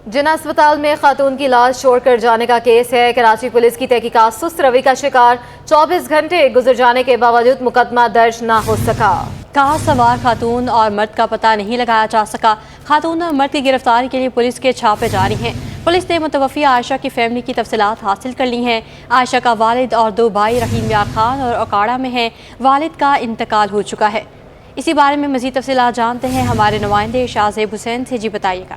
جنا اسپتال میں خاتون کی لاش چھوڑ کر جانے کا کیس ہے۔ کراچی پولیس کی تحقیقات سست روی کا شکار، 24 گھنٹے گزر جانے کے باوجود مقدمہ درج نہ ہو سکا۔ کار سوار خاتون اور مرد کا پتہ نہیں لگایا جا سکا۔ خاتون اور مرد کی گرفتاری کے لیے پولیس کے چھاپے جاری ہیں۔ پولیس نے متوفی عائشہ کی فیملی کی تفصیلات حاصل کر لی ہیں۔ عائشہ کا والد اور 2 بھائی رحیم یار خان اور اکاڑا میں ہیں۔ والد کا انتقال ہو چکا ہے۔ اسی بارے میں مزید تفصیلات جانتے ہیں ہمارے نمائندے شاہزیب حسین سے۔ جی بتائیے گا۔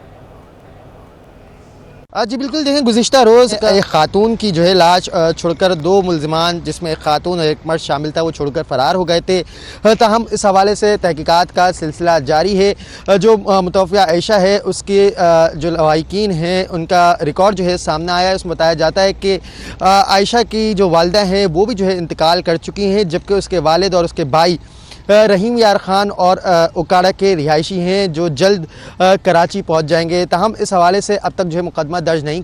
جی بالکل، دیکھیں گزشتہ روز ایک خاتون کی جو ہے لاش چھوڑ کر 2 ملزمان جس میں ایک خاتون اور ایک مرد شامل تھا وہ چھوڑ کر فرار ہو گئے تھے۔ تاہم اس حوالے سے تحقیقات کا سلسلہ جاری ہے۔ جو متوفیہ عائشہ ہے اس کے جو لواحقین ہیں ان کا ریکارڈ جو ہے سامنے آیا ہے۔ اس میں بتایا جاتا ہے کہ عائشہ کی جو والدہ ہیں وہ بھی جو ہے انتقال کر چکی ہیں، جبکہ اس کے والد اور اس کے بھائی رحیم یار خان اور اکاڑا کے رہائشی ہیں جو جلد کراچی پہنچ جائیں گے۔ تاہم اس حوالے سے اب تک جو ہے مقدمہ درج نہیں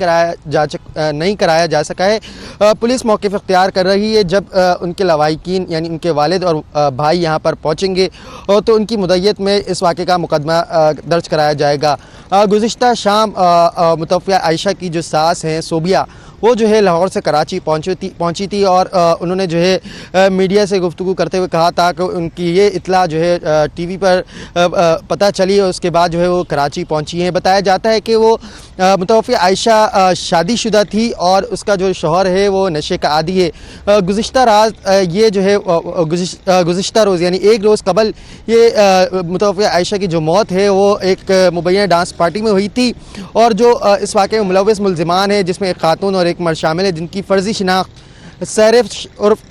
کرایا جا سکا ہے۔ پولیس موقف اختیار کر رہی ہے۔ جب ان کے لواحقین یعنی ان کے والد اور بھائی یہاں پر پہنچیں گے تو ان کی مدعیت میں اس واقعے کا مقدمہ درج کرایا جائے گا۔ گزشتہ شام متوفیہ عائشہ کی جو ساس ہیں صوبیہ، وہ جو ہے لاہور سے کراچی پہنچی تھی اور انہوں نے جو ہے میڈیا سے گفتگو کرتے ہوئے کہا تھا کہ ان کی یہ اطلاع جو ہے ٹی وی پر پتہ چلی اور اس کے بعد جو ہے وہ کراچی پہنچی ہیں۔ بتایا جاتا ہے کہ وہ متوفی عائشہ شادی شدہ تھی اور اس کا جو شوہر ہے وہ نشے کا عادی ہے۔ گزشتہ رات یہ جو ہے گزشتہ روز یعنی ایک روز قبل یہ متوفی عائشہ کی جو موت ہے وہ ایک مبینہ ڈانس پارٹی میں ہوئی تھی، اور جو اس واقعے میں ملوث ملزمان ہیں جس میں ایک خاتون اور ایک مرد شامل ہے جن کی فرضی شناخت سیرف عرف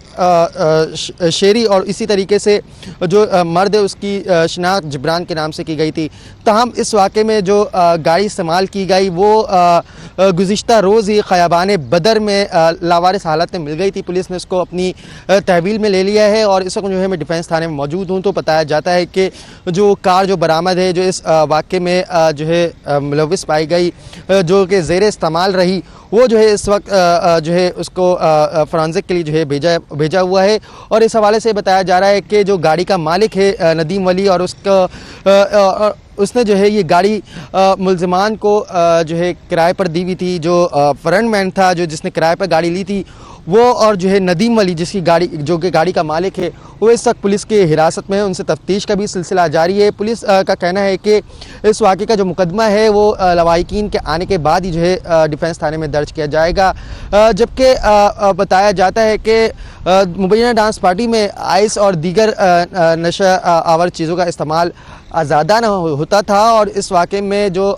شیری اور اسی طریقے سے جو مرد ہے اس کی شناخت جبران کے نام سے کی گئی تھی۔ تاہم اس واقعے میں جو گاڑی استعمال کی گئی وہ گزشتہ روز ہی خیابان بدر میں لاوارث حالت میں مل گئی تھی۔ پولیس نے اس کو اپنی تحویل میں لے لیا ہے اور اس وقت جو ہے میں ڈیفنس تھانے میں موجود ہوں۔ تو بتایا جاتا ہے کہ جو کار جو برآمد ہے جو اس واقعے میں جو ہے ملوث پائی گئی جو کہ زیر استعمال رہی، وہ جو ہے اس وقت جو ہے اس کو فرانزک کے لیے جو ہے بھیجا ہوا ہے۔ اور اس حوالے سے بتایا جا رہا ہے کہ جو گاڑی کا مالک ہے ندیم ولی اور اس نے جو ہے یہ گاڑی ملزمان کو جو ہے کرائے پر دی ہوئی تھی۔ جو فرنٹ مین تھا جس نے کرائے پر گاڑی لی تھی وہ اور جو ہے ندیم ولی جس کی گاڑی جو کہ گاڑی کا مالک ہے وہ اس وقت پولیس کے حراست میں ہے۔ ان سے تفتیش کا بھی سلسلہ جاری ہے۔ پولیس کا کہنا ہے کہ اس واقعے کا جو مقدمہ ہے وہ لواحقین کے آنے کے بعد ہی جو ہے ڈیفنس تھانے میں درج کیا جائے گا۔ جبکہ بتایا جاتا ہے کہ مبینہ ڈانس پارٹی میں آئس اور دیگر نشہ آور چیزوں کا استعمال آزادانہ ہوتا تھا، اور اس واقعے میں جو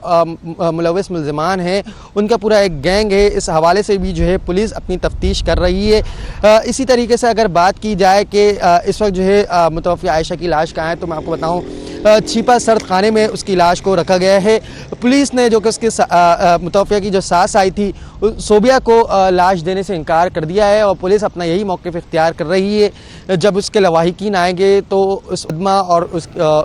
ملوث ملزمان ہیں ان کا پورا ایک گینگ ہے۔ اس حوالے سے بھی جو ہے پولیس اپنی تفتیش کر رہی ہے۔ اسی طریقے سے اگر بات کی جائے کہ اس وقت جو ہے متوفی عائشہ کی لاش کہاں ہے، تو میں آپ کو بتاؤں چھیپا سرد خانے میں اس کی لاش کو رکھا گیا ہے۔ پولیس نے جو کہ اس کے متوفیہ کی جو ساس آئی تھی صوبیہ کو لاش دینے سے انکار کر دیا ہے، اور پولیس اپنا یہی موقف اختیار کر رہی ہے۔ جب اس کے لواحقین آئیں گے تو اس مقدمہ اور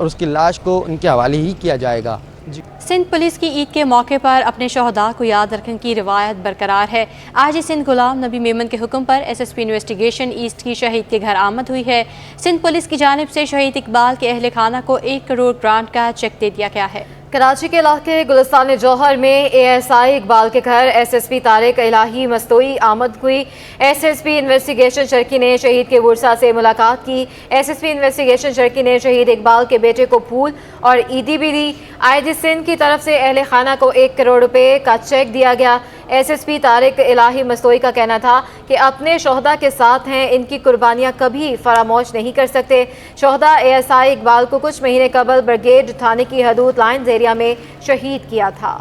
اس کی لاش کو ان کے حوالے ہی کیا جائے گا۔ جی سندھ پولیس کی عید کے موقع پر اپنے شہداء کو یاد رکھنے کی روایت برقرار ہے۔ آج سندھ غلام نبی میمن کے حکم پر S S P investigation east کی شہید کے گھر آمد ہوئی ہے۔ سندھ پولیس کی جانب سے شہید اقبال کے اہل خانہ کو 1 کروڑ گرانٹ کا چیک دے دیا گیا ہے۔ کراچی کے علاقے گلستان جوہر میں اے ایس آئی اقبال کے گھر ایس ایس پی طارق الہی مستوئی آمد ہوئی۔ ایس ایس پی انویسٹیگیشن چرکی نے شہید کے ورثہ سے ملاقات کی۔ ایس ایس پی انویسٹیگیشن چرکی نے شہید اقبال کے بیٹے کو پھول اور عیدی بھی دی۔ آئی سندھ کی طرف سے اہل خانہ کو 1 کروڑ روپے کا چیک دیا گیا۔ ایس ایس پی طارق الہی مستوئی کا کہنا تھا کہ اپنے شہداء کے ساتھ ہیں، ان کی قربانیاں کبھی فراموش نہیں کر سکتے۔ شہداء اے ایس آئی اقبال کو کچھ مہینے قبل برگیڈ تھانے کی حدود لائنز ایریا میں شہید کیا تھا۔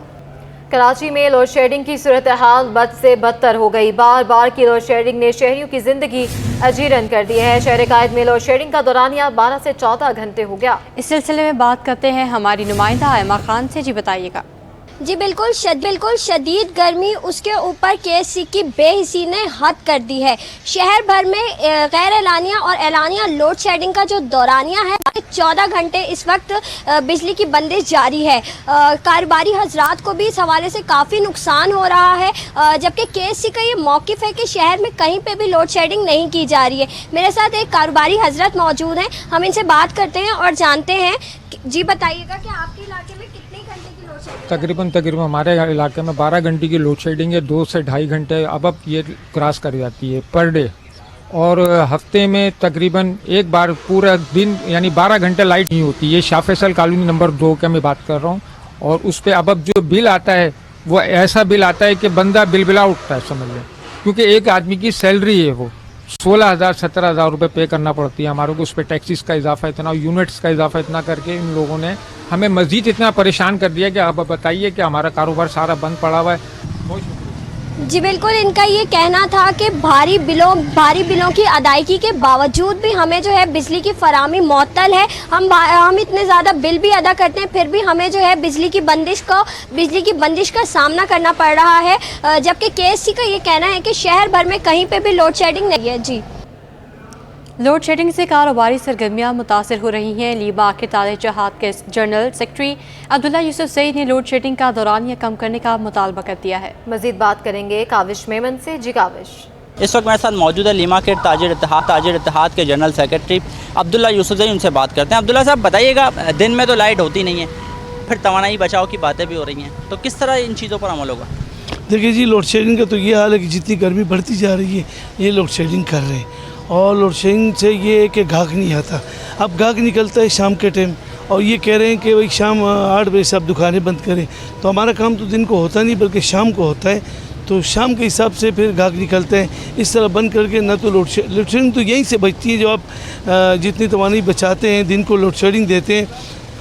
کراچی میں لوڈ شیڈنگ کی صورتحال بد سے بدتر ہو گئی۔ بار بار کی لوڈ شیڈنگ نے شہریوں کی زندگی اجیرن کر دی ہے۔ شہر قائد میں لوڈ شیڈنگ کا دورانیہ 12 سے 14 گھنٹے ہو گیا۔ اس سلسلے میں بات کرتے ہیں ہماری نمائندہ ایما خان سے۔ جی بتائیے گا۔ جی بالکل شدید گرمی، اس کے اوپر کے ایس سی کی بے حسی نے حد کر دی ہے۔ شہر بھر میں غیر اعلانیہ اور اعلانیہ لوڈ شیڈنگ کا جو دورانیہ ہے 14 گھنٹے اس وقت بجلی کی بندش جاری ہے۔ کاروباری حضرات کو بھی اس حوالے سے کافی نقصان ہو رہا ہے، جبکہ کے ایس سی کا یہ موقف ہے کہ شہر میں کہیں پہ بھی لوڈ شیڈنگ نہیں کی جا رہی ہے۔ میرے ساتھ ایک کاروباری حضرت موجود ہیں، ہم ان سے بات کرتے ہیں اور جانتے ہیں۔ جی بتائیے گا کہ آپ کے علاقے میں کتنے گھنٹے کی لوڈ तकरीबन हमारे इलाके में 12 घंटे की लोड शेडिंग है, 2 से 2.5 घंटे अब ये क्रॉस कर जाती है पर डे। और हफ्ते में तकरीबन एक बार पूरा दिन यानी 12 घंटे लाइट नहीं होती। ये शाह फैसल कॉलोनी नंबर 2 का मैं बात कर रहा हूँ। और उस पर अब जो बिल आता है वो ऐसा बिल आता है कि बंदा बिलबिला उठता है, समझ लें। क्योंकि एक आदमी की सैलरी है वो 16,000-17,000 रुपये पे करना पड़ती है हमारे को। उस पर टैक्सीज का इजाफा इतना, यूनिट्स का इजाफा इतना करके इन लोगों ने हमें मज़ीद इतना परेशान कर दिया कि अब बताइए कि हमारा कारोबार सारा बंद पड़ा हुआ है। बहुत शुक्रिया। जी बिल्कुल, इनका ये कहना था कि भारी बिलों की अदायगी के बावजूद भी हमें जो है बिजली की फराहमी मुअत्तल है। हम इतने ज़्यादा बिल भी अदा करते हैं, फिर भी हमें जो है बिजली की बंदिश का सामना करना पड़ रहा है। जबकि केएससी का ये कहना है कि शहर भर में कहीं पे भी लोड शेडिंग नहीं है। जी, लोड शेडिंग से कारोबारी सरगर्मियां मुतासर हो रही हैं। लीबा आखिर ताले जहाद के जनरल सेक्रेटरी अब्दुल्ला यूसुफ सईद ने लोड शेडिंग का दौरानिया कम करने का मुतालबा कर दिया है। मजीद बात करेंगे काविश मेमन से। जी काविश, इस वक्त मेरे साथ मौजूद है लीमा के ताजिर इत्तेहाद के जनरल सेक्रेटरी अब्दुल्ला यूसुफ सईद, उनसे बात करते हैं। अब्दुल्ला साहब बताइएगा, दिन में तो लाइट होती नहीं है, फिर तवानाई बचाव की बातें भी हो रही हैं, तो किस तरह इन चीज़ों पर अमल होगा? देखिए जी, लोड शेडिंग का तो ये हाल है कि जितनी गर्मी बढ़ती जा रही है ये लोड शेडिंग कर रहे हैं। और लोड शेडिंग से ये है कि गाहक नहीं आता। अब गाहक निकलता है शाम के टाइम और ये कह रहे हैं कि भाई शाम 8 बजे से आप दुकानें बंद करें, तो हमारा काम तो दिन को होता नहीं बल्कि शाम को होता है। तो शाम के हिसाब से फिर गाहक निकलते हैं। इस तरह बंद करके ना तो लोड शेडिंग तो यहीं से बचती है। जो आप जितनी तवानाई बचाते हैं, दिन को लोड शेडिंग देते हैं,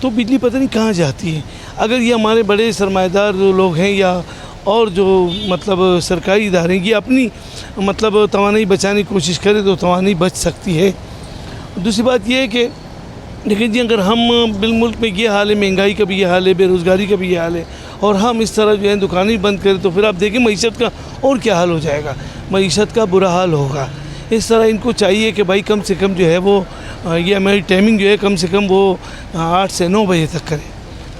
तो बिजली पता नहीं कहाँ जाती है। अगर ये हमारे बड़े सरमाएदार जो लोग हैं या और जो मतलब सरकारी इदारे ये अपनी मतलब तवानाई बचाने की कोशिश करें तो तवानाई बच सकती है। दूसरी बात ये है कि देखिए जी, अगर हम मुल्क में ये हाल है, महंगाई का भी ये हाल है, बेरोज़गारी का भी ये हाल है, और हम इस तरह जो है दुकानें बंद करें तो फिर आप देखिए मईशत का और क्या हाल हो जाएगा। मईशत का बुरा हाल होगा। इस तरह इनको चाहिए कि भाई कम से कम जो है वो ये हमारी टाइमिंग जो है कम से कम वो 8 से 9 बजे तक करें,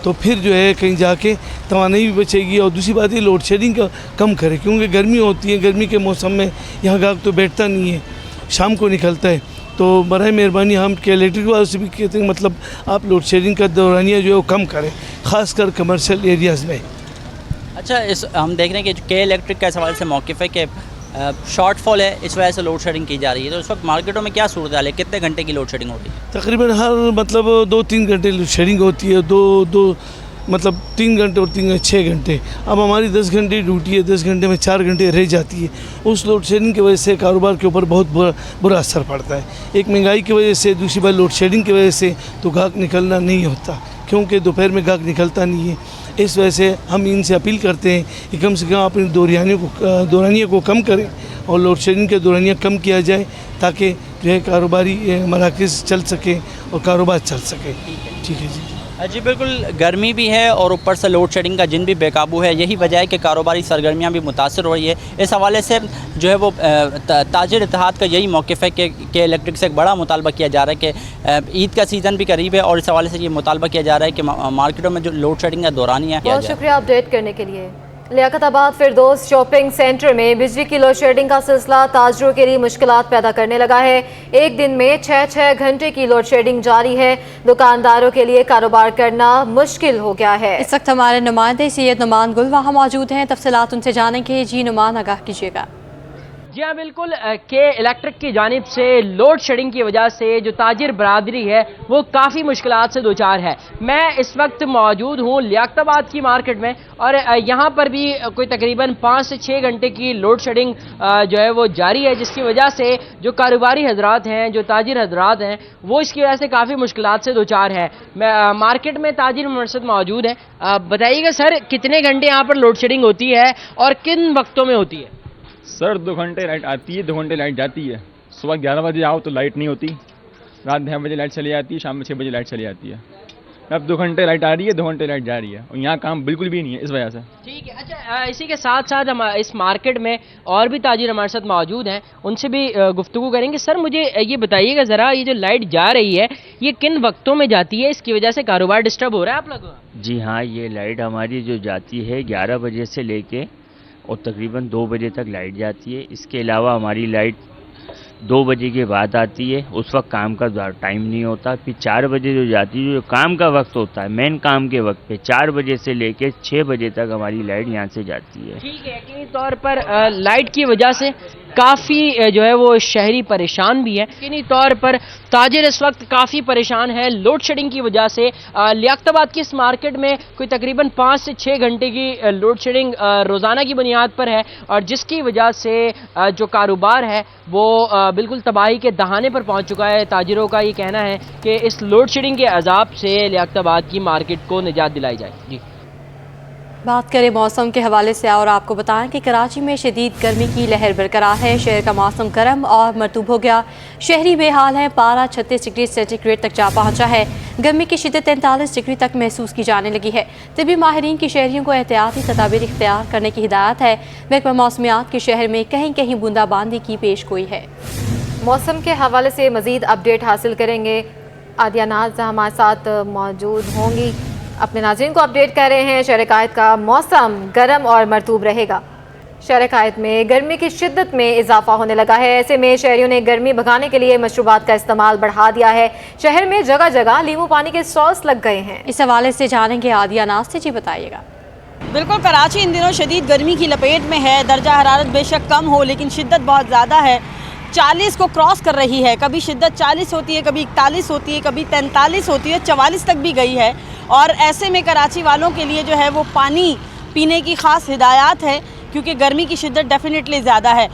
तो फिर जो है कहीं जाके तवानाई भी बचेगी। और दूसरी बात ये लोड शेडिंग का कम करें, क्योंकि गर्मी होती है, गर्मी के मौसम में यहाँ गाहक तो बैठता नहीं है, शाम को निकलता है। तो बराए मेहरबानी हम के इलेक्ट्रिक वालों से भी कहते हैं मतलब आप लोड शेडिंग का दौरानिया जो है वो कम करें, ख़ासकर कमर्शियल एरियाज़ में। अच्छा, हम देख रहे हैं कि के इलेक्ट्रिक का सवाल से मौक़िफ़ है कि शॉर्टफॉल है, इस वजह से लोड शेडिंग की जा रही है। तो इस वक्त मार्केटों में क्या सूरत हाल है, कितने घंटे की लोड शेडिंग होती है? तकरीबन हर मतलब 2-3 घंटे लोड शेडिंग होती है। दो मतलब 3 घंटे और 3 6 घंटे। अब हमारी 10 घंटे ड्यूटी है, 10 घंटे में 4 घंटे रह जाती है। उस लोड शेडिंग की वजह से कारोबार के ऊपर बहुत बुरा असर पड़ता है। एक महंगाई की वजह से, दूसरी बात लोड शेडिंग की वजह से तो गाहक निकलना नहीं होता, क्योंकि दोपहर में गाहक निकलता नहीं है। इस वजह से हम इनसे अपील करते हैं कि कम से कम अपनी दौरानिया को कम करें और लोड शेडिंग के दौरानिया कम किया जाए, ताकि जो है कारोबारी मराकज़ चल सके और कारोबार चल सके। ठीक है जी। जी बिल्कुल, गर्मी भी है और ऊपर से लोड शेडिंग का जिन भी बेकाबू है। यही वजह है कि कारोबारी सरगर्मियाँ भी मुतासर हो रही है। इस हवाले से जो है वो ताजिर इत्तेहाद का यही मौक़िफ़ है कि इलेक्ट्रिक से एक बड़ा मुतालबा किया जा रहा है कि ईद का सीज़न भी करीब है और इस हवाले से ये मुतालबा किया जा रहा है कि मार्केटों में जो लोड शेडिंग का दौरानिया है। बहुत शुक्रिया अपडेट करने के लिए। लियाकताबाद फिरदौस शॉपिंग सेंटर में बिजली की लोड शेडिंग का सिलसिला ताजरों के लिए मुश्किलात पैदा करने लगा है। एक दिन में 6 घंटे की लोड शेडिंग जारी है। दुकानदारों के लिए कारोबार करना मुश्किल हो गया है। इस वक्त हमारे नुमाइंदे सैयद नुमान गुल वहाँ मौजूद हैं, तफसीलात उनसे जानेंगे। जी नुमान, आगाह कीजिएगा। जी हाँ बिल्कुल, के इलेक्ट्रिक की जानिब से लोड शेडिंग की वजह से जो ताजिर बरादरी है वो काफ़ी मुश्किलात से दो चार है। मैं इस वक्त मौजूद हूँ लियाकताबाद की मार्केट में और यहाँ पर भी कोई तकरीबन 5 से 6 घंटे की लोड शेडिंग जो है वो जारी है, जिसकी वजह से जो कारोबारी हजरात हैं, जो ताजिर हजरात हैं, वो इसकी वजह से काफ़ी मुश्किलात से दो चार है। मैं मार्केट में ताजिर मरसद मौजूद है। बताइएगा सर, कितने घंटे यहाँ पर लोड शेडिंग होती है और किन वक्तों में होती है? सर 2 घंटे लाइट आती है, 2 घंटे लाइट जाती है। सुबह 11 बजे आओ तो लाइट नहीं होती, रात 10 बजे लाइट चली जाती है, शाम में 6 बजे लाइट चली जाती है। अब 2 घंटे लाइट आ रही है, 2 घंटे लाइट जा रही है और यहाँ काम बिल्कुल भी नहीं है इस वजह से। ठीक है। अच्छा, इसी के साथ साथ हम इस मार्केट में और भी ताजिर हमारे साथ मौजूद हैं, उनसे भी गुफ्तगू करेंगे। सर मुझे ये बताइएगा ज़रा, ये जो लाइट जा रही है ये किन वक्तों में जाती है, इसकी वजह से कारोबार डिस्टर्ब हो रहा है आप लोगों का? जी हाँ, ये लाइट हमारी जो जाती है 11 बजे से लेके और तकरीबन 2 बजे तक लाइट जाती है। इसके अलावा हमारी लाइट 2 बजे के बाद आती है, उस वक्त काम का टाइम नहीं होता। फिर 4 बजे जो जाती है, जो काम का वक्त होता है, मेन काम के वक्त पे 4 बजे से लेके 6 बजे तक हमारी लाइट यहाँ से जाती है। ठीक है, यकीनी तौर पर लाइट की वजह से काफ़ी जो है वो शहरी परेशान भी है। यकीनी तौर पर ताजिर इस वक्त काफ़ी परेशान है लोड शेडिंग की वजह से। लियाकताबाद की इस मार्केट में कोई तकरीबन 5 से 6 घंटे की लोड शेडिंग रोज़ाना की बुनियाद पर है, और जिसकी वजह से जो कारोबार है वो बिल्कुल तबाही के दहाने पर पहुंच चुका है। ताजिरों का ये कहना है कि इस लोड शेडिंग के अजाब से लियाकताबाद की मार्केट को निजात दिलाई जाए। जी, बात करें मौसम के हवाले से और आपको बताएं कि कराची में शदीद गर्मी की लहर बरकरार है। शहर का मौसम गर्म और मरतूब हो गया। शहरी बेहाल हैं। पारा 36 डिग्री सेंटीग्रेड तक जा पहुंचा है। गर्मी की शिद्दत 43 डिग्री तक महसूस की जाने लगी है। तभी माहिरीन की शहरियों को एहतियाती तदाबीर इख्तियार करने की हिदायत है। महकमा मौसमियात के शहर में कहीं कहीं बूंदाबांदी की पेशगोई है। मौसम के हवाले से मज़ीद अपडेट हासिल करेंगे। आदिया नाज हमारे साथ मौजूद होंगी, अपने नाज़रीन को अपडेट कर रहे हैं। शहर कायद का मौसम गर्म और मरतूब रहेगा। शहर कायद में गर्मी की शिद्दत में इजाफा होने लगा है। ऐसे में शहरियों ने गर्मी भगाने के लिए मशरूबात का इस्तेमाल बढ़ा दिया है। शहर में जगह जगह नींबू पानी के स्टॉल्स लग गए हैं। इस हवाले से जानेंगे आदिया नाज से। जी बताइएगा। बिल्कुल, कराची इन दिनों शदीद गर्मी की लपेट में है। दर्जा हरारत बेशक कम हो, लेकिन शिद्दत बहुत ज़्यादा है। 40 को क्रॉस कर रही है। कभी शिद्दत 40 होती है, कभी 41 होती है, कभी 43 होती है, 44 तक भी गई है। और ऐसे में कराची वालों के लिए जो है वो पानी पीने की ख़ास हिदायत है, क्योंकि गर्मी की शिद्दत डेफिनेटली ज़्यादा है।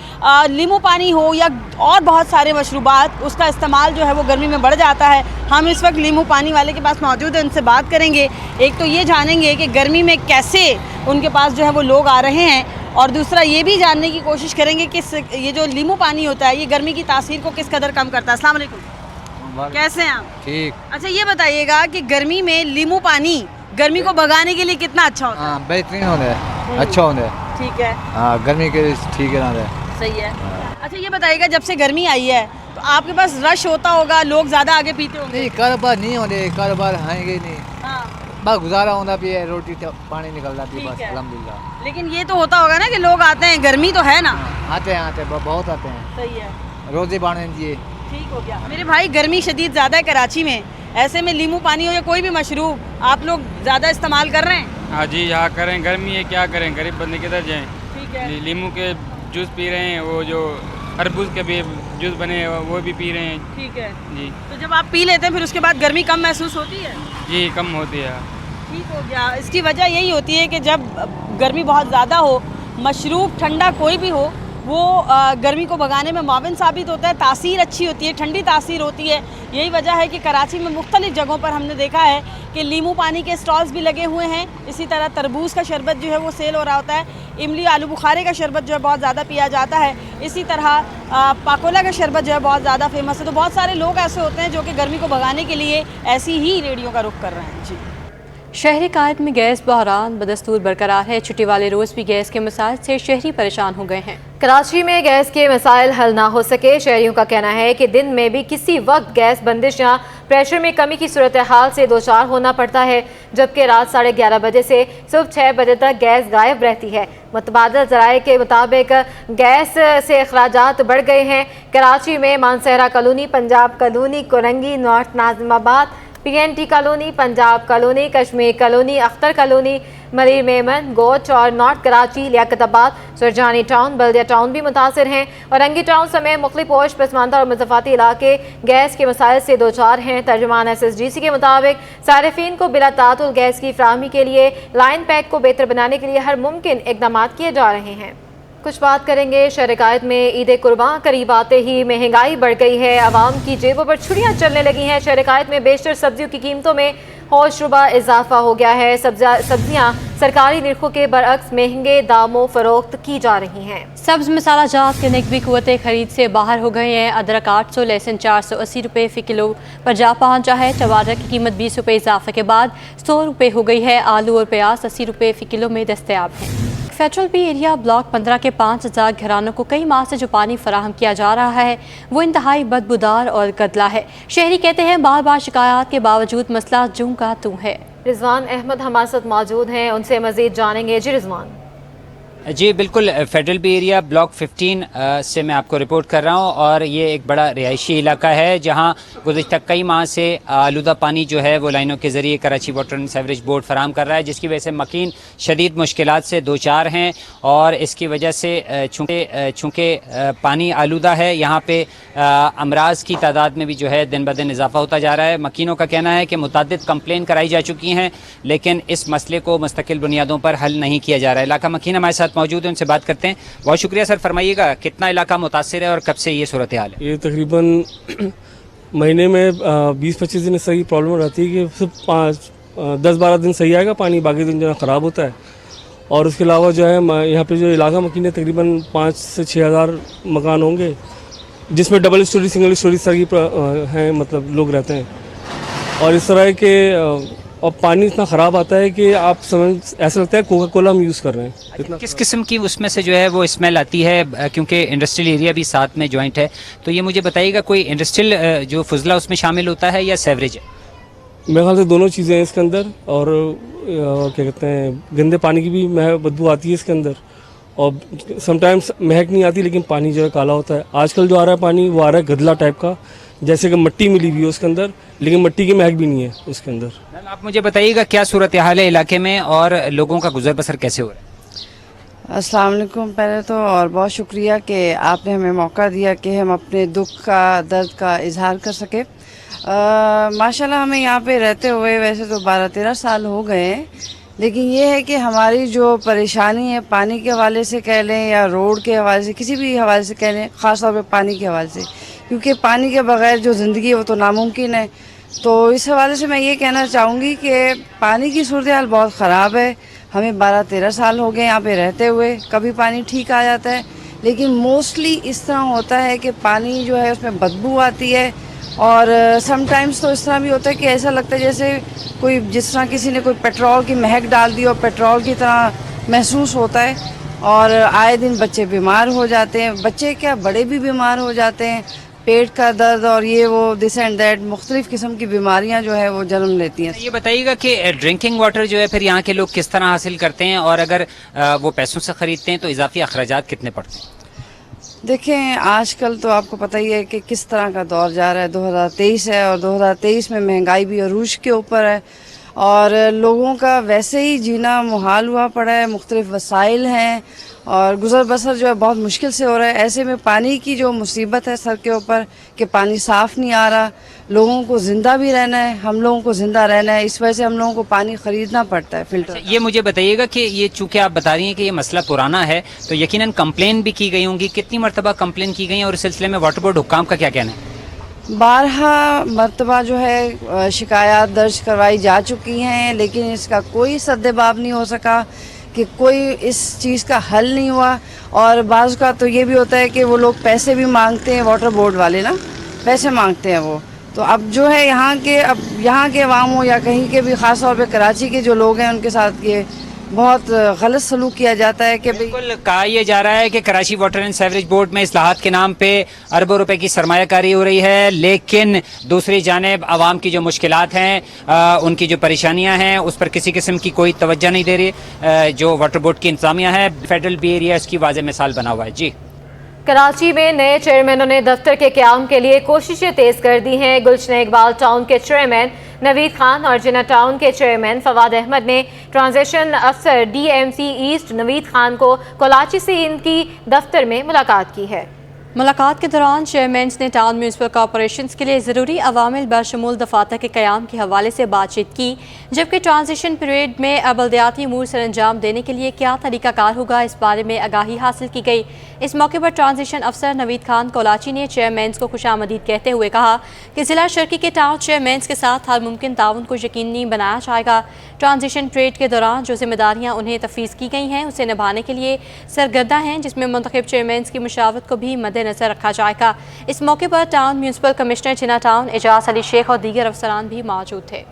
नींबू पानी हो या और बहुत सारे मशरूबात, उसका इस्तेमाल जो है वो गर्मी में बढ़ जाता है। हम इस वक्त नींबू पानी वाले के पास मौजूद हैं, उनसे बात करेंगे। एक तो ये जानेंगे कि गर्मी में कैसे उनके पास जो है वो लोग आ रहे हैं, और दूसरा ये भी जानने की कोशिश करेंगे कि ये जो नींबू पानी होता है ये गर्मी की तासीर को किस कदर कम करता है। अस्सलाम वालेकुम, कैसे हैं आप? ठीक। अच्छा, ये बताइएगा कि गर्मी में नींबू पानी गर्मी को भगाने के लिए कितना अच्छा होता है? बेहतरीन होता है, अच्छा होता है। ठीक है, हाँ, गर्मी के लिए ठीक है ना। सही है। अच्छा, ये बताइएगा जब से गर्मी आई है तो आपके पास रश होता होगा, लोग ज़्यादा आगे पीते होंगे? नहीं, कारोबार नहीं होते, कारोबार आएंगे नहीं। हाँ, बस गुजारा होता भी है, रोटी पानी निकल जाती है ठीक बस, है। अल्हम्दुलिल्लाह। लेकिन ये तो होता होगा ना कि लोग आते हैं, गर्मी तो है ना? आते हैं बहुत आते हैं। सही है, रोजे बाढ़ दिए। ठीक हो गया। मेरे भाई, गर्मी शदीद ज़्यादा है कराची में, ऐसे में नींबू पानी हो या कोई भी मशरूब आप लोग ज़्यादा इस्तेमाल कर रहे हैं? हाँ जी, यहाँ करें, गर्मी है, क्या करें, गरीब बंदे किधर जाएं। ठीक है। नींबू के जूस पी रहे हैं, वो जो तरबूज के भी जूस बने हैं वो भी पी रहे हैं। ठीक है जी। तो जब आप पी लेते हैं फिर उसके बाद गर्मी कम महसूस होती है? जी, कम होती है। ठीक हो गया। इसकी वजह यही होती है कि जब गर्मी बहुत ज़्यादा हो, मशरूब ठंडा कोई भी हो, वो गर्मी को भगाने में मुआविन साबित होता है। तासीर अच्छी होती है, ठंडी तासीर होती है। यही वजह है कि कराची में मुख्तलिफ जगहों पर हमने देखा है कि नींबू पानी के स्टॉल्स भी लगे हुए हैं। इसी तरह तरबूज का शरबत जो है वो सेल हो रहा होता है। इमली आलू बुखारे का शरबत जो है बहुत ज़्यादा पिया जाता है। इसी तरह पाकोला का शरबत जो है बहुत ज़्यादा फेमस है। तो बहुत सारे लोग ऐसे होते हैं जो कि गर्मी को भगाने के लिए ऐसी ही रेडियो का रुख कर रहे हैं। जी। शहरी कायद में गैस बहरान बदस्तूर बरकरार है। छुट्टी वाले रोज़ भी गैस के मसाइल से शहरी परेशान हो गए हैं। कराची में गैस के मसाइल हल ना हो सके। शहरियों का कहना है कि दिन में भी किसी वक्त गैस बंदिश या प्रेशर में कमी की सूरत हाल से दो चार होना पड़ता है, जबकि रात 11:30 बजे से सुबह 6 बजे तक गैस गायब रहती है। मुतबादल ज़राए के मुताबिक गैस से अखराजात बढ़ गए हैं। कराची में Mansehra colony, Punjab colony, Korangi, north Nazimabad, PNT colony, Punjab colony, Kashmir colony, Akhtar colony, Malir Memon, Goth और north Karachi, Liaquatabad, Surjani town, Baldia town भी मुतासर हैं। और रंगी टाउन समेत मुख्तलिफ पोश पसमानदा और मुज़फ़ाती इलाके गैस के मसाइल से दो चार हैं। तर्जुमान SSDC के मुताबिक सारिफीन को बिला तातुल गैस की फ्राहमी के लिए लाइन पैक को बेहतर बनाने के लिए हर मुमकिन इक़दाम किए जा रहे हैं। कुछ बात करेंगे शहर कायद में ईद कुर्बान करीब आते ही महंगाई बढ़ गई है। आवाम की जेबों पर छुरियां चलने लगी हैं। शहर कायद में बेशतर सब्जियों की कीमतों में होशरुबा इजाफा हो गया है। सब्जियां सरकारी निर्खों के बरअक्स महंगे दामों फरोख्त की जा रही हैं। सब्ज मसाला जात के नकबी कुव्वते खरीद से बाहर हो गए हैं। अदरक 800, लहसुन 480 रुपये फ़ी किलो पर जा पहुंचा है। टमाटर की कीमत 20 रुपये इजाफे के बाद 100 रुपये हो गई है। आलू और प्याज 80 रुपये फ़ी किलो में दस्तयाब हैं। फेडरल पी एरिया ब्लॉक 15 के 5000 घरानों को कई माह से जो पानी फराहम किया जा रहा है वो इंतहाई बदबूदार और गदला है। शहरी कहते हैं बार बार शिकायत के बावजूद मसला जूं का तू है। रिजवान अहमद हमारे साथ मौजूद हैं, उनसे मजीद जानेंगे। जी रिजवान। جی بالکل، فیڈرل بی ایریا بلاک 15 سے میں آپ کو رپورٹ کر رہا ہوں، اور یہ ایک بڑا رہائشی علاقہ ہے جہاں گزشتہ کئی ماہ سے آلودہ پانی جو ہے وہ لائنوں کے ذریعے Karachi water and sewerage board فراہم کر رہا ہے، جس کی وجہ سے مکین شدید مشکلات سے دوچار ہیں، اور اس کی وجہ سے چونکہ پانی آلودہ ہے، یہاں پہ امراض کی تعداد میں بھی جو ہے دن بدن اضافہ ہوتا جا رہا ہے۔ مکینوں کا کہنا ہے کہ متعدد کمپلین کرائی جا چکی ہیں، لیکن اس مسئلے کو مستقل بنیادوں پر حل نہیں کیا جا رہا ہے۔ علاقہ مکین ہمارے ساتھ موجود ہیں، ان سے بات کرتے ہیں۔ بہت شکریہ سر، فرمائیے گا کتنا علاقہ متاثر ہے اور کب سے یہ صورتحال ہے؟ یہ تقریباً مہینے میں 20-25 دن صحیح پرابلم رہتی ہے کہ صرف 10-12 دن صحیح آئے گا پانی، باقی دن جو ہے خراب ہوتا ہے۔ اور اس کے علاوہ جو ہے یہاں پہ جو علاقہ مکین ہے تقریباً 5 سے 6 ہزار مکان ہوں گے، جس میں ڈبل اسٹوری سنگل اسٹوری سر کی ہیں، مطلب لوگ رہتے ہیں۔ اور اس طرح ہے کہ اور پانی اتنا خراب آتا ہے کہ آپ سمجھ ایسا لگتا ہے کوکا کولا ہم یوز کر رہے ہیں۔ کس قسم کی اس میں سے جو ہے وہ اسمیل آتی ہے؟ کیونکہ انڈسٹریل ایریا بھی ساتھ میں جوائنٹ ہے، تو یہ مجھے بتائیے گا کوئی انڈسٹریل جو فضلہ اس میں شامل ہوتا ہے یا سیوریج ہے؟ میرے خیال سے دونوں چیزیں ہیں اس کے اندر، اور کیا کہتے ہیں گندے پانی کی بھی بدبو آتی ہے اس کے اندر، اور سم ٹائمس مہک نہیں آتی لیکن پانی جو ہے کالا ہوتا ہے۔ آج کل جو آ رہا ہے پانی وہ آ رہا ہے گدلا ٹائپ کا، جیسے کہ مٹی ملی ہوئی ہے اس کے اندر، لیکن مٹی کی مہک بھی نہیں ہے اس کے اندر۔ میم آپ مجھے بتائیے گا کیا صورتحال ہے علاقے میں اور لوگوں کا گزر بسر کیسے ہو رہا ہے؟ السلام علیکم پہلے تو، اور بہت شکریہ کہ آپ نے ہمیں موقع دیا کہ ہم اپنے دکھ کا درد کا اظہار کر سکے۔ ماشاءاللہ ہمیں یہاں پہ رہتے ہوئے ویسے تو 12-13 سال ہو گئے ہیں، لیکن یہ ہے کہ ہماری جو پریشانی ہے پانی کے حوالے سے کہہ لیں یا روڈ کے حوالے سے، کسی بھی حوالے سے کہہ لیں، خاص طور پہ پانی کے حوالے سے، کیونکہ پانی کے بغیر جو زندگی ہے وہ تو ناممکن ہے۔ تو اس حوالے سے میں یہ کہنا چاہوں گی کہ پانی کی صورتحال بہت خراب ہے۔ ہمیں 12-13 سال ہو گئے یہاں پہ رہتے ہوئے، کبھی پانی ٹھیک آ جاتا ہے، لیکن موسٹلی اس طرح ہوتا ہے کہ پانی جو ہے اس میں بدبو آتی ہے، اور سم ٹائمز تو اس طرح بھی ہوتا ہے کہ ایسا لگتا ہے جیسے کوئی جس طرح کسی نے کوئی پیٹرول کی مہک ڈال دی اور پیٹرول کی طرح محسوس ہوتا ہے، اور آئے دن بچے بیمار ہو جاتے ہیں، بچے کیا بڑے بھی بیمار ہو جاتے ہیں، پیٹ کا درد اور یہ وہ دس اینڈ دیٹ، مختلف قسم کی بیماریاں جو ہے وہ جنم لیتی ہیں۔ یہ بتائیے گا کہ ڈرنکنگ واٹر جو ہے پھر یہاں کے لوگ کس طرح حاصل کرتے ہیں، اور اگر وہ پیسوں سے خریدتے ہیں تو اضافی اخراجات کتنے پڑتے ہیں؟ دیکھیں آج کل تو آپ کو پتہ ہی ہے کہ کس طرح کا دور جا رہا ہے، 2023 ہے، اور 2023 میں مہنگائی بھی عروج کے اوپر ہے، اور لوگوں کا ویسے ہی جینا محال ہوا پڑا ہے، مختلف وسائل ہیں، اور گزر بسر جو ہے بہت مشکل سے ہو رہا ہے۔ ایسے میں پانی کی جو مصیبت ہے سر کے اوپر کہ پانی صاف نہیں آ رہا، لوگوں کو زندہ بھی رہنا ہے، ہم لوگوں کو زندہ رہنا ہے، اس وجہ سے ہم لوگوں کو پانی خریدنا پڑتا ہے فلٹر۔ یہ مجھے بتائیے گا کہ یہ چونکہ آپ بتا رہی ہیں کہ یہ مسئلہ پرانا ہے، تو یقیناً کمپلین بھی کی گئی ہوں گی، کتنی مرتبہ کمپلین کی گئی ہیں، اور اس سلسلے میں واٹر بورڈ حکام کا کیا کہنا ہے؟ 12 مرتبہ جو ہے شکایات درج کروائی جا چکی ہیں، لیکن اس کا کوئی سدباب نہیں ہو سکا، کہ کوئی اس چیز کا حل نہیں ہوا۔ اور بعض کا تو یہ بھی ہوتا ہے کہ وہ لوگ پیسے بھی مانگتے ہیں، واٹر بورڈ والے نا پیسے مانگتے ہیں وہ، تو اب جو ہے یہاں کے عوام ہو یا کہیں کے بھی، خاص طور پہ کراچی کے جو لوگ ہیں ان کے ساتھ یہ بہت غلط سلوک کیا جاتا ہے کہ بالکل کہا یہ جا رہا ہے کہ Karachi water and sewerage board میں اصلاحات کے نام پہ اربوں روپے کی سرمایہ کاری ہو رہی ہے، لیکن دوسری جانب عوام کی جو مشکلات ہیں، ان کی جو پریشانیاں ہیں، اس پر کسی قسم کی کوئی توجہ نہیں دے رہی جو واٹر بورڈ کی انتظامیہ ہے۔ فیڈرل بی ایریا اس کی واضح مثال بنا ہوا ہے۔ جی کراچی میں نئے چیئرمینوں نے دفتر کے قیام کے لیے کوششیں تیز کر دی ہیں۔ گلشن اقبال ٹاؤن کے چیئرمین نوید خان اور جناح ٹاؤن کے چیئرمین فواد احمد نے ٹرانزیشن افسر ڈی ایم سی ایسٹ نوید خان کو کراچی سے ان کی دفتر میں ملاقات کی ہے۔ ملاقات کے دوران چیئرمینز نے ٹاؤن میونسپل کارپوریشنز کے لیے ضروری عوامل بشمول دفاتر کے قیام کے حوالے سے بات چیت کی، جبکہ ٹرانزیشن پیریڈ میں بلدیاتی امور سر انجام دینے کے لیے کیا طریقہ کار ہوگا، اس بارے میں آگاہی حاصل کی گئی۔ اس موقع پر ٹرانزیشن افسر نوید خان کولاچی نے چیئرمینز کو خوش آمدید کہتے ہوئے کہا کہ ضلع شرقی کے ٹاؤن چیئرمینز کے ساتھ ہر ممکن تعاون کو یقینی بنایا جائے گا۔ ٹرانزیشن پیریڈ کے دوران جو ذمہ داریاں انہیں تفویض کی گئی ہیں اسے نبھانے کے لیے سرگردہ ہیں، جس میں منتخب چیئرمینز کی مشاورت کو بھی مد نظر رکھا جائے گا۔ اس موقع پر ٹاؤن میونسپل کمشنر جناح ٹاؤن اعجاز علی شیخ اور دیگر افسران بھی موجود تھے۔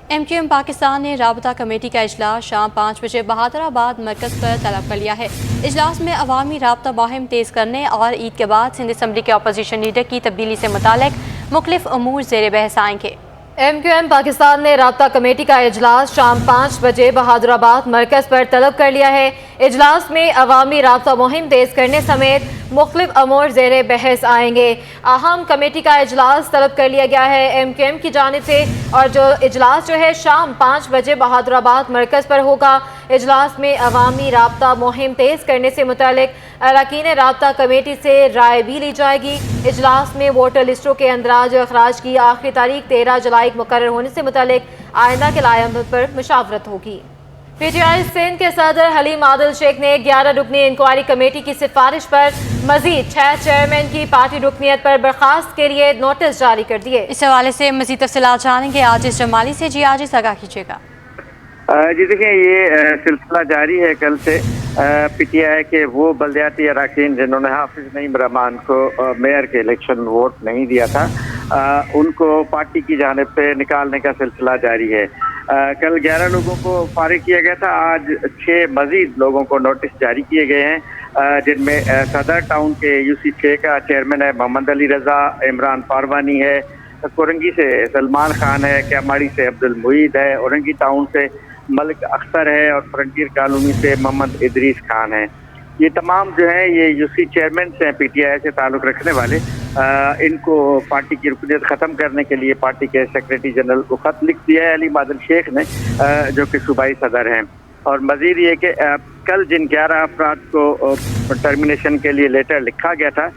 ایم کیو ایم پاکستان نے رابطہ کمیٹی کا اجلاس شام 5 بجے بہادر آباد مرکز پر طلب کر لیا ہے۔ اجلاس میں عوامی رابطہ مہم تیز کرنے اور عید کے بعد سندھ اسمبلی کے اپوزیشن لیڈر کی تبدیلی سے متعلق مختلف امور زیر بحث آئیں گے۔ MQM पाकिस्तान ने राब्ता कमेटी का इजलास शाम 5 बजे बहादुराबाद मरकज़ पर तलब कर लिया है। इजलास में अवामी राब्ता मुहिम तेज़ करने समेत मुख्तलिफ अमूर ज़ेरे बहस आएंगे। अहम कमेटी का इजलास तलब कर लिया गया है MQM की जानिब से, और जो इजलास जो है शाम 5 बजे बहादुराबाद मरकज़ पर होगा। इजलास में अवामी राब्ता मुहिम तेज़ करने से मुतालिक अरकान राब्ता कमेटी से राय भी ली जाएगी। इजलास में वोटर लिस्टों के अंदराज और अखराज की आखिरी तारीख 13 जुलाई मुकर्रर होने से मुतालिक आइंदा के लायमत पर मुशावरत होगी। PTI सिंध के सदर हलीम आदिल शेख ने 11 रुकनी इंक्वायरी कमेटी की सिफारिश पर मजीद 6 चेयरमैन की पार्टी रुकनीत पर बर्खास्त के लिए नोटिस जारी कर दिए। इस हवाले से मजीद तफसीलात जानेंगे आजिज जमाली से। जी आजिज, आगाह कीजिएगा। जी देखिए, ये सिलसिला जारी है कल से। PTI के वो बल्दियाती अरकान जिन्होंने हाफिज नईम रहमान को मेयर के इलेक्शन में वोट नहीं दिया था, उनको पार्टी की जानिब से निकालने का सिलसिला जारी है। कल 11 लोगों को फारिग किया गया था। आज 6 मजीद लोगों को नोटिस जारी किए गए हैं, जिनमें सदर टाउन के UC6 का चेयरमैन है मोहम्मद अली रज़ा, इमरान पारवानी है, कोरंगी से सलमान खान है, क्यामाड़ी से अब्दुल मुईद है, औरंगी टाउन से मलिक अख्तर है और फ्रंटियर कॉलोनी से मोहम्मद इदरीस खान है। ये तमाम जो है ये UC चेयरमैन से PTI से ताल्लुक़ रखने वाले। इनको पार्टी की रुकनीत ख़त्म करने के लिए पार्टी के सेक्रेटरी जनरल को ख़त लिख दिया है हलीम आदिल शेख ने, जो कि सूबाई सदर हैं। और मज़ीद ये कि कल जिन 11 अफराद को टर्मिनेशन के लिए लेटर लिखा गया था,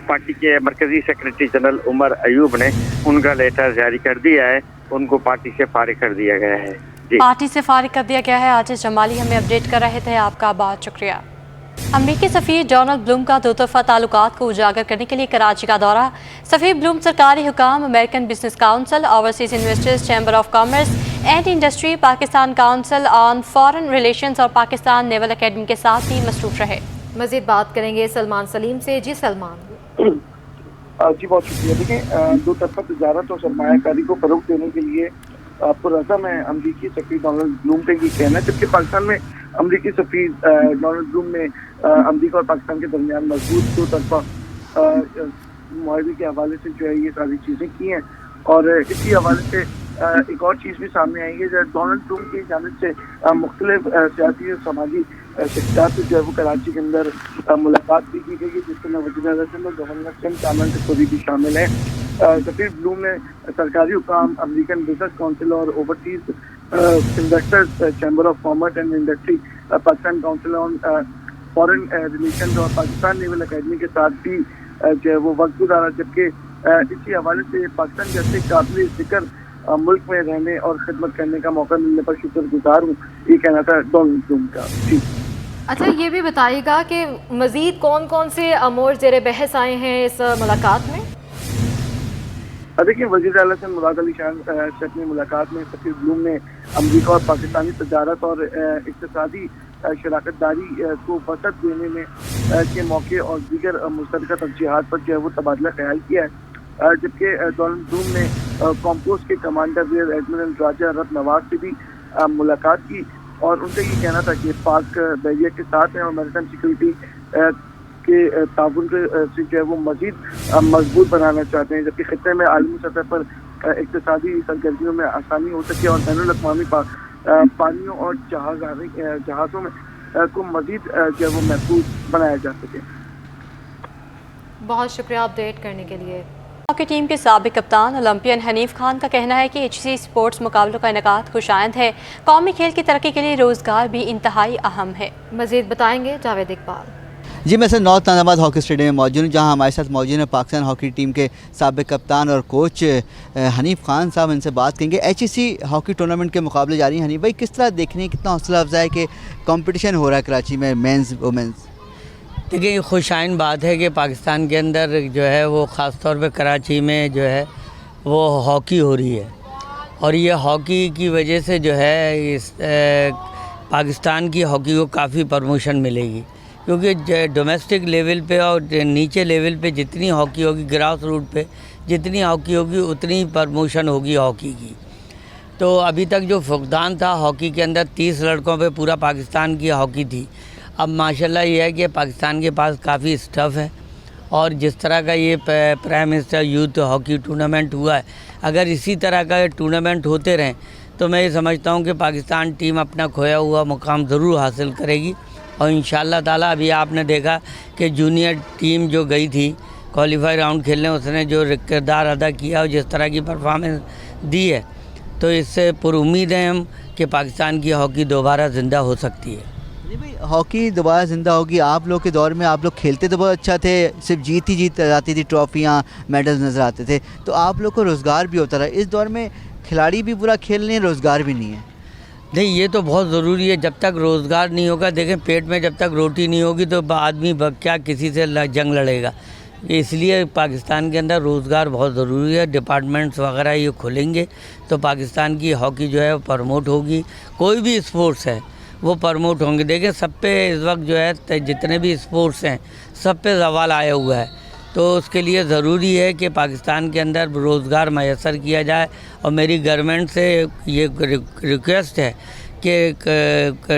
पार्टी के मरकज़ी सेक्रेटरी जनरल उमर अयूब ने उनका लेटर जारी कर दिया है, उनको पार्टी से फारिग कर दिया गया है। पार्टी से फारिग कर दिया गया है। आजिज जमाली हमें अपडेट कर रहे थे, आपका बहुत शुक्रिया। अमरीकी सफ़ीर डोनाल्ड ब्लूम का दोतरफ़ा ताल्लुकात को उजागर करने के लिए कराची का दौरा। सफ़ीर ब्लूम सरकारी हुकाम, American business council, overseas investors, chamber of commerce and industry, Pakistan council on foreign relations और पाकिस्तान नेवल अकेडमी के साथ भी मसरूफ़ रहे। मज़ीद बात करेंगे सलमान सलीम से। जी सलमान। जी बहुत शुक्रिया। देखिए, दो तरफा तजारत और सरमायाकारी को फ़रोग़ देने के लिए आपको रज़म है अमरीकी सफ़ीर डोनाल्ड ब्लूम का ये कहना है, जबकि पाकिस्तान में अमरीकी सफ़ीर डोनाल्ड ब्लूम ने अमरीका और पाकिस्तान के दरमियान मजबूत दो तरफा मुआहदे के हवाले से जो है ये सारी चीज़ें की हैं। और इसी हवाले से एक और चीज़ भी सामने आई है, जब डोनाल्ड ब्लूम की जानिब से मुख्तलिफ सियासी और समाजी शख्सियात से जो है वो कराची के अंदर मुलाकात भी की गई, जिसमें वज़ीर-ए-आज़म और गवर्नर सिंध कामन तकोरी भी शामिल हैं। सफ़ीर ब्लूम ने सरकारी हुकाम, अमेरिकन बिजनेस काउंसिल और overseas investors, chamber of commerce and industry, Pakistan council on foreign relations और पाकिस्तान नेवल अकेडमी के साथ भी जो है वो वक्त गुजारा। जबकि इसी हवाले से पाकिस्तान जैसे काबिल ज़िक्र मुल्क में रहने और खिदमत करने का मौका मिलने पर शुक्रगुजार हूँ, ये कहना था डोनाल्ड ब्लूम का। जी अच्छा, ये भी बताइएगा कि मज़ीद कौन कौन से अमूर ज़ेरे बहस आए हैं इस मुलाकात में? देखिए, वज़ीर-ए-आला से मुराद अली शाह से अपनी मुलाकात में सफ़ीर ब्लूम ने अमरीका और पाकिस्तानी तजारत और इक़्तिसादी शराकत दारी को वसअत देने में के मौके और दीगर मुश्तरका तरजीहात पर जो है वो तबादला ख्याल किया है। जबकि डोनाल्ड ब्लूम ने कॉम्पोस्ट के कमांडर रियर एडमिरल राजा रब नवाज से भी मुलाकात की और उनका ये कहना था कि पाक बहरिया के साथ हैं और अमेरिकन सिक्योरिटी के ताउन से जो है वो मज़ीद मजबूत बनाना चाहते हैं, जबकि खित्ते में आलमी सतह पर इक़्तिसादी सरगर्मियों में आसानी हो सके और बैनुल-अक़वामी पानियों और जहाज़ों में को मज़ीद जो है वो महफूज बनाया जा सके। बहुत शुक्रिया अपडेट करने के लिए। हॉकी टीम के साबिक कप्तान ओलंपियन हनीफ खान का कहना है कि HC स्पोर्ट्स मुकाबलों का इनेकाद खुशाइंद है। कौमी खेल की तरक्की के लिए रोज़गार भी इंतहाई अहम है। मज़ीद बताएंगे जावेद इकबाल। जी, मैं सर नॉर्थ नानाबाद हॉकी स्टेडियम में मौजूद हूँ, जहाँ हमारे साथ मौजूद है पाकिस्तान हॉकी टीम के साबिक कप्तान और कोच हनीफ खान साहब। इनसे बात करेंगे। HEC हॉकी टूर्नामेंट के मुकाबले जारी हैं। हनीफ भाई, किस तरह देखने कितना हौसला अफजा है कि कंपटीशन हो रहा है कराची में मेंस वुमेंस? देखिए, खुशाइन बात है कि पाकिस्तान के अंदर जो है वो ख़ास तौर पे कराची में जो है वो हॉकी हो रही है और ये हॉकी की वजह से जो है इस पाकिस्तान की हॉकी को काफ़ी प्रमोशन मिलेगी, क्योंकि डोमेस्टिक लेवल पे और नीचे लेवल पे जितनी हॉकी होगी, ग्रास रूट पे जितनी हॉकी होगी उतनी प्रमोशन होगी हॉकी की। तो अभी तक जो फुकदान था हॉकी के अंदर 30 लड़कों पे पूरा पाकिस्तान की हॉकी थी। अब माशाल्लाह ये है कि पाकिस्तान के पास काफ़ी स्टफ़ है और जिस तरह का ये prime minister youth hockey tournament हुआ है, اگر اسی طرح کا ٹورنامنٹ ہوتے رہیں تو میں یہ سمجھتا ہوں کہ پاکستان ٹیم اپنا کھویا ہوا مقام ضرور حاصل کرے گی، اور انشاءاللہ تعالیٰ ابھی آپ نے دیکھا کہ جونیئر ٹیم جو گئی تھی کوالیفائی راؤنڈ کھیلنے، اس نے جو کردار ادا کیا اور جس طرح کی پرفارمنس دی ہے، تو اس سے پر امید ہیں ہم کہ پاکستان کی ہاکی دوبارہ زندہ ہو سکتی ہے۔ ہاکی دوبارہ زندہ ہوگی۔ آپ لوگ کے دور میں آپ لوگ کھیلتے تو بہت اچھا تھے، صرف جیت ہی جیت آتی تھی، ٹرافیاں میڈلز نظر آتے تھے، تو آپ لوگ کو روزگار بھی ہوتا رہا۔ اس دور میں کھلاڑی بھی برا کھیل رہے ہیں، روزگار بھی نہیں ہے۔ نہیں، یہ تو بہت ضروری ہے۔ جب تک روزگار نہیں ہوگا، دیکھیں پیٹ میں جب تک روٹی نہیں ہوگی تو آدمی کیا کسی سے جنگ لڑے گا۔ اس لیے پاکستان کے اندر روزگار بہت ضروری ہے۔ ڈپارٹمنٹس وغیرہ یہ کھلیں گے تو پاکستان کی ہاکی جو ہے وہ پروموٹ ہوگی، کوئی بھی اسپورٹس ہے وہ پروموٹ ہوں گے۔ دیکھیں سب پہ اس وقت جو ہے جتنے بھی اسپورٹس ہیں سب پہ زوال آیا ہوا ہے، تو اس کے لیے ضروری ہے کہ پاکستان کے اندر روزگار میسر کیا جائے، اور میری گورنمنٹ سے یہ ریکویسٹ ہے کہ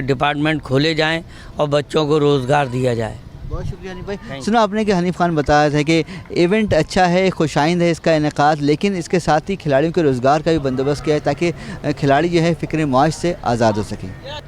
ڈپارٹمنٹ کھولے جائیں اور بچوں کو روزگار دیا جائے۔ بہت شکریہ حنیف بھائی۔ سنا آپ نے کہ حنیف خان بتایا تھا کہ ایونٹ اچھا ہے، خوشائند ہے اس کا انعقاد، لیکن اس کے ساتھ ہی کھلاڑیوں کے روزگار کا بھی بندوبست کیا ہے تاکہ کھلاڑی جو ہے فکر معاش سے آزاد ہو سکیں۔